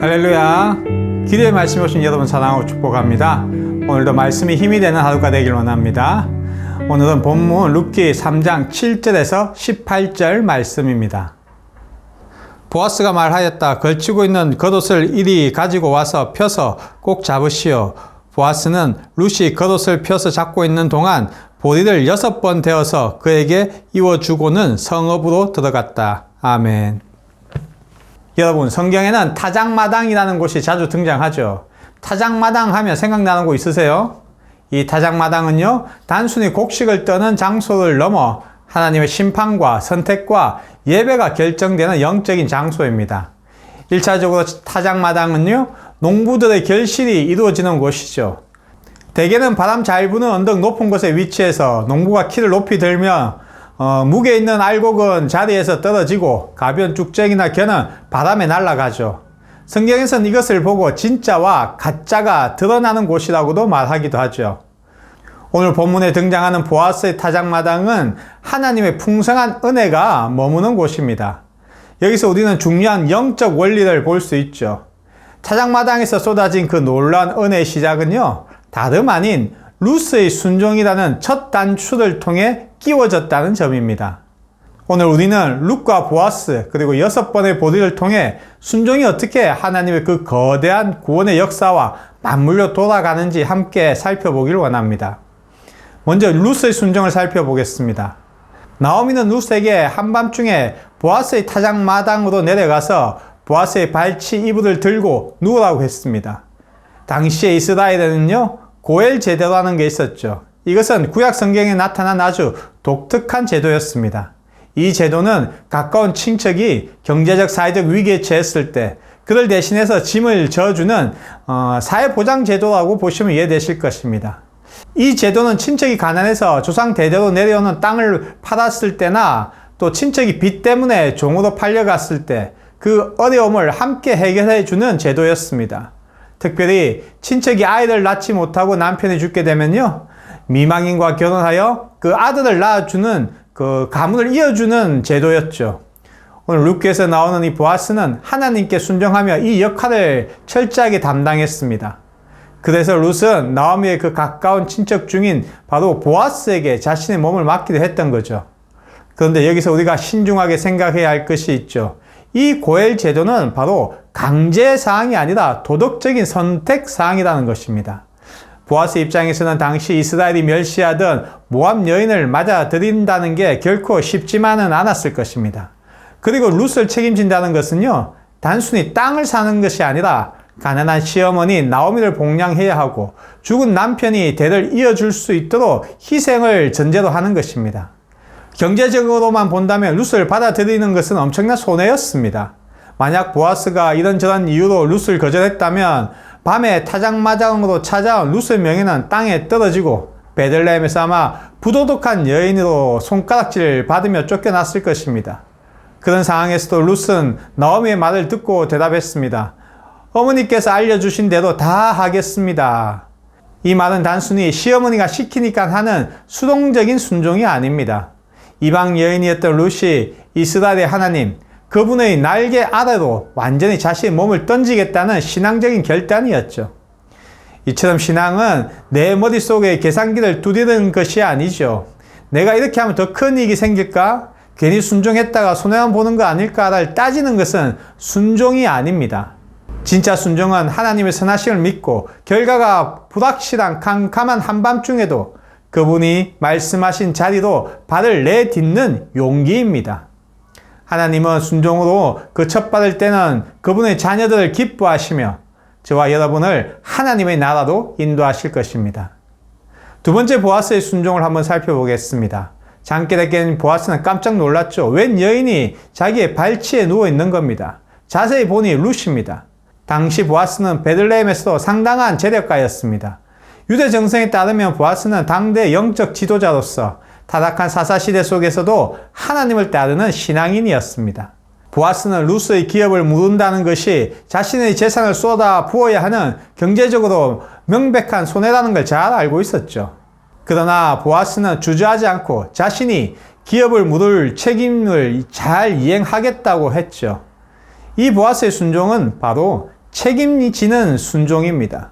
할렐루야. 기도의 말씀에 오신 여러분 사랑하고 축복합니다. 오늘도 말씀이 힘이 되는 하루가 되길 원합니다. 오늘은 본문 룻기 3장 7절에서 18절 말씀입니다. 보아스가 말하였다. 걸치고 있는 겉옷을 이리 가지고 와서 펴서 꼭 잡으시오. 보아스는 룻이 겉옷을 펴서 잡고 있는 동안 보리를 6번 데워서 그에게 이워주고는 성읍으로 들어갔다. 아멘. 여러분, 성경에는 타작마당이라는 곳이 자주 등장하죠. 타작마당 하면 생각나는 곳 있으세요? 이 타작마당은요, 단순히 곡식을 떠는 장소를 넘어 하나님의 심판과 선택과 예배가 결정되는 영적인 장소입니다. 1차적으로 타작마당은요, 농부들의 결실이 이루어지는 곳이죠. 대개는 바람 잘 부는 언덕 높은 곳에 위치해서 농부가 키를 높이 들면 무게 있는 알곡은 자리에서 떨어지고 가벼운 쭉쟁이나 겨는 바람에 날아가죠. 성경에서는 이것을 보고 진짜와 가짜가 드러나는 곳이라고도 말하기도 하죠. 오늘 본문에 등장하는 보아스의 타작마당은 하나님의 풍성한 은혜가 머무는 곳입니다. 여기서 우리는 중요한 영적 원리를 볼 수 있죠. 타작마당에서 쏟아진 그 놀라운 은혜의 시작은요, 다름 아닌 룻의 순종이라는 첫 단추를 통해 끼워졌다는 점입니다. 오늘 우리는 룻과 보아스 그리고 6번의 보리를 통해 순종이 어떻게 하나님의 그 거대한 구원의 역사와 맞물려 돌아가는지 함께 살펴보길 원합니다. 먼저 룻의 순종을 살펴보겠습니다. 나오미는 룻에게 한밤중에 보아스의 타작마당으로 내려가서 보아스의 발치 이불을 들고 누우라고 했습니다. 당시에 이스라엘에는요, 고엘 제도라는 게 있었죠. 이것은 구약 성경에 나타난 아주 독특한 제도였습니다. 이 제도는 가까운 친척이 경제적 사회적 위기에 처했을 때 그를 대신해서 짐을 져주는 사회보장 제도라고 보시면 이해되실 것입니다. 이 제도는 친척이 가난해서 조상 대대로 내려오는 땅을 팔았을 때나 또 친척이 빚 때문에 종으로 팔려갔을 때 그 어려움을 함께 해결해 주는 제도였습니다. 특별히 친척이 아이를 낳지 못하고 남편이 죽게 되면요, 미망인과 결혼하여 그 아들을 낳아주는 그 가문을 이어주는 제도였죠. 오늘 룻기에서 나오는 이 보아스는 하나님께 순종하며 이 역할을 철저하게 담당했습니다. 그래서 룻은 나오미의 그 가까운 친척 중인 바로 보아스에게 자신의 몸을 맡기도 했던 거죠. 그런데 여기서 우리가 신중하게 생각해야 할 것이 있죠. 이 고엘 제도는 바로 강제 사항이 아니라 도덕적인 선택 사항이라는 것입니다. 보아스 입장에서는 당시 이스라엘이 멸시하던 모압 여인을 맞아들인다는 게 결코 쉽지만은 않았을 것입니다. 그리고 룻을 책임진다는 것은요, 단순히 땅을 사는 것이 아니라 가난한 시어머니 나오미를 복양해야 하고 죽은 남편이 대를 이어줄 수 있도록 희생을 전제로 하는 것입니다. 경제적으로만 본다면 룻을 받아들이는 것은 엄청난 손해였습니다. 만약 보아스가 이런저런 이유로 룻을 거절했다면 밤에 타작마당으로 찾아온 룻의 명예는 땅에 떨어지고 베들레헴에서 아마 부도덕한 여인으로 손가락질 받으며 쫓겨났을 것입니다. 그런 상황에서도 룻은 나오미의 말을 듣고 대답했습니다. 어머니께서 알려주신 대로 다 하겠습니다. 이 말은 단순히 시어머니가 시키니까 하는 수동적인 순종이 아닙니다. 이방 여인이었던 룻이 이스라엘의 하나님, 그분의 날개 아래로 완전히 자신의 몸을 던지겠다는 신앙적인 결단이었죠. 이처럼 신앙은 내 머릿속에 계산기를 두드리는 것이 아니죠. 내가 이렇게 하면 더 큰 이익이 생길까? 괜히 순종했다가 손해만 보는 거 아닐까를 따지는 것은 순종이 아닙니다. 진짜 순종은 하나님의 선하심을 믿고 결과가 불확실한 캄캄한 한밤중에도 그분이 말씀하신 자리로 발을 내딛는 용기입니다. 하나님은 순종으로 그 첫 발을 떼는 그분의 자녀들을 기뻐하시며 저와 여러분을 하나님의 나라로 인도하실 것입니다. 두 번째 보아스의 순종을 한번 살펴보겠습니다. 잠결에 깬 보아스는 깜짝 놀랐죠. 웬 여인이 자기의 발치에 누워 있는 겁니다. 자세히 보니 룻입니다. 당시 보아스는 베들레헴에서도 상당한 재력가였습니다. 유대 정성에 따르면 보아스는 당대 영적 지도자로서 타락한 사사시대 속에서도 하나님을 따르는 신앙인이었습니다. 보아스는 룻의 기업을 물은다는 것이 자신의 재산을 쏟아 부어야 하는 경제적으로 명백한 손해라는 걸 잘 알고 있었죠. 그러나 보아스는 주저하지 않고 자신이 기업을 물을 책임을 잘 이행하겠다고 했죠. 이 보아스의 순종은 바로 책임지는 순종입니다.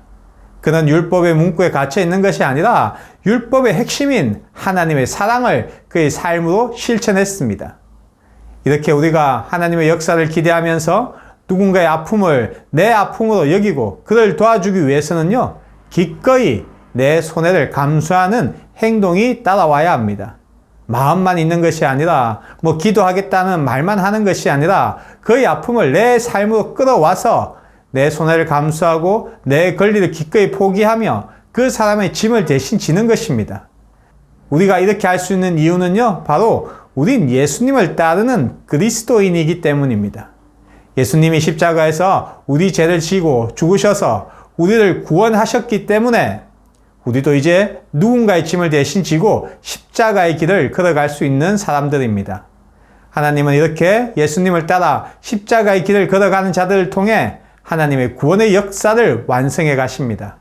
그는 율법의 문구에 갇혀 있는 것이 아니라 율법의 핵심인 하나님의 사랑을 그의 삶으로 실천했습니다. 이렇게 우리가 하나님의 역사를 기대하면서 누군가의 아픔을 내 아픔으로 여기고 그를 도와주기 위해서는요, 기꺼이 내 손해를 감수하는 행동이 따라와야 합니다. 마음만 있는 것이 아니라 기도하겠다는 말만 하는 것이 아니라 그의 아픔을 내 삶으로 끌어와서 내 손해를 감수하고 내 권리를 기꺼이 포기하며 그 사람의 짐을 대신 지는 것입니다. 우리가 이렇게 할 수 있는 이유는요, 바로 우린 예수님을 따르는 그리스도인이기 때문입니다. 예수님이 십자가에서 우리 죄를 지고 죽으셔서 우리를 구원하셨기 때문에 우리도 이제 누군가의 짐을 대신 지고 십자가의 길을 걸어갈 수 있는 사람들입니다. 하나님은 이렇게 예수님을 따라 십자가의 길을 걸어가는 자들을 통해 하나님의 구원의 역사를 완성해 가십니다.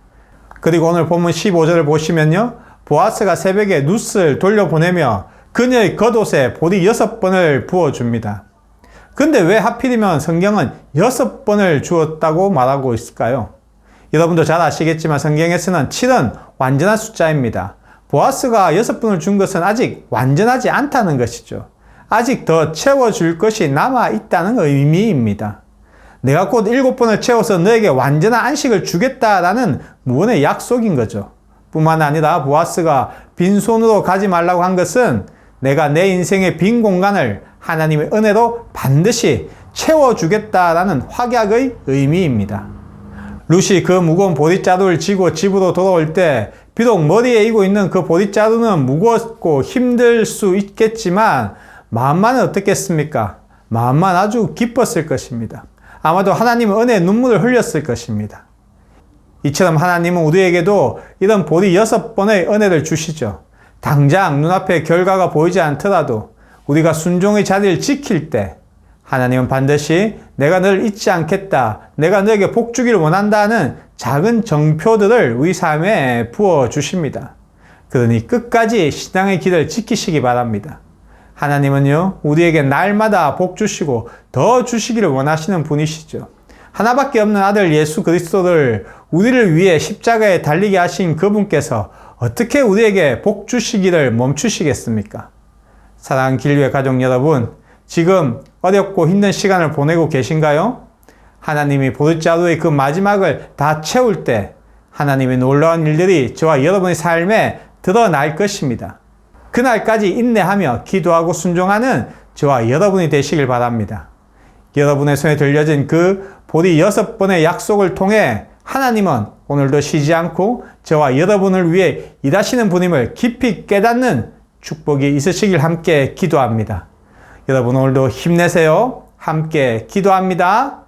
그리고 오늘 본문 15절을 보시면요, 보아스가 새벽에 룻을 돌려보내며 그녀의 겉옷에 보리 6번을 부어줍니다. 근데 왜 하필이면 성경은 6번을 주었다고 말하고 있을까요? 여러분도 잘 아시겠지만 성경에서는 7은 완전한 숫자입니다. 보아스가 6번을 준 것은 아직 완전하지 않다는 것이죠. 아직 더 채워줄 것이 남아있다는 의미입니다. 내가 곧 7번을 채워서 너에게 완전한 안식을 주겠다라는 무언의 약속인 거죠. 뿐만 아니라 보아스가 빈손으로 가지 말라고 한 것은 내가 내 인생의 빈 공간을 하나님의 은혜로 반드시 채워주겠다라는 확약의 의미입니다. 룻이 그 무거운 보릿자루를 지고 집으로 돌아올 때 비록 머리에 이고 있는 그 보릿자루는 무겁고 힘들 수 있겠지만 마음만은 어떻겠습니까? 마음만 아주 기뻤을 것입니다. 아마도 하나님은 은혜의 눈물을 흘렸을 것입니다. 이처럼 하나님은 우리에게도 이런 보리 6번의 은혜를 주시죠. 당장 눈앞에 결과가 보이지 않더라도 우리가 순종의 자리를 지킬 때 하나님은 반드시 내가 너를 잊지 않겠다, 내가 너에게 복 주기를 원한다는 작은 정표들을 우리 삶에 부어주십니다. 그러니 끝까지 신앙의 길을 지키시기 바랍니다. 하나님은요, 우리에게 날마다 복 주시고 더 주시기를 원하시는 분이시죠. 하나밖에 없는 아들 예수 그리스도를 우리를 위해 십자가에 달리게 하신 그분께서 어떻게 우리에게 복 주시기를 멈추시겠습니까? 사랑하는 길교회 가족 여러분, 지금 어렵고 힘든 시간을 보내고 계신가요? 하나님이 보릿자루의 그 마지막을 다 채울 때 하나님의 놀라운 일들이 저와 여러분의 삶에 드러날 것입니다. 그날까지 인내하며 기도하고 순종하는 저와 여러분이 되시길 바랍니다. 여러분의 손에 들려진 그 보리 6번의 약속을 통해 하나님은 오늘도 쉬지 않고 저와 여러분을 위해 일하시는 분임을 깊이 깨닫는 축복이 있으시길 함께 기도합니다. 여러분 오늘도 힘내세요. 함께 기도합니다.